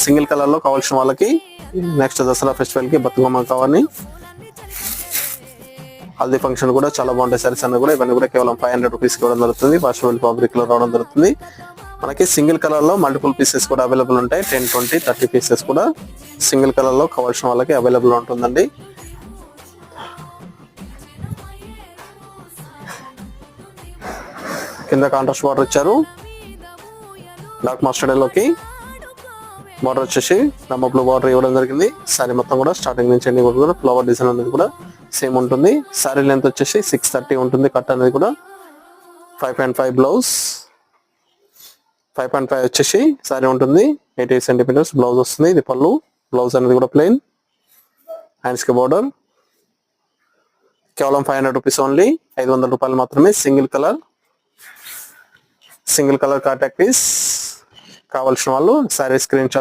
Single colour లో కావాల్సిన వాళ్ళకి నెక్స్ట్ దసరా ఫెస్టివల్ కి బతుకమ్మ కావాలి, హల్దీ ఫంక్షన్ కూడా చాలా బాగుంటాయి సారీస్ అన్ని కూడా. ఇవన్నీ కూడా కేవలం 500 రూపీస్ ఇవ్వడం జరుగుతుంది. వాషబుల్ ఫ్యాబ్రిక్ లో రావడం జరుగుతుంది. మనకి సింగిల్ కలర్ లో మల్టిపుల్ పీసెస్ కూడా అవైలబుల్ ఉంటాయి. 10, 20, 30 పీసెస్ కూడా సింగిల్ కలర్ లో కావాల్సిన వాళ్ళకి అవైలబుల్ ఉంటుందండి. కింద కాంట్రాస్ట్ బార్డర్ ఇచ్చారు. డార్క్ మస్టర్డ్ లోకి బార్డర్ వచ్చేసి రమ్మ బ్లూ బార్డర్ ఇవ్వడం జరిగింది. సారీ మొత్తం కూడా స్టార్టింగ్ నుంచి ఎండింగ్ వరకు కూడా ఫ్లవర్ డిజైన్ అనేది కూడా సేమ్ ఉంటుంది. సారీ లెంత్ వచ్చేసి 630 ఉంటుంది. కట్ అనేది కూడా 5.5 బ్లౌజ్, 5.5 వచ్చేసి సారీ ఉంటుంది. 88 సెంటీమీటర్స్ బ్లౌజ్ వస్తుంది. ఇది పళ్ళు, బ్లౌజ్ అనేది కూడా ప్లెయిన్, హ్యాండ్స్ కి బార్డర్. కేవలం 500 రూపీస్ ఓన్లీ, 500 రూపాయలు మాత్రమే. సింగిల్ కలర్ కాంటాక్ట్ పీస్ కావాల్సిన వాళ్ళు సారీ స్క్రీన్ షాట్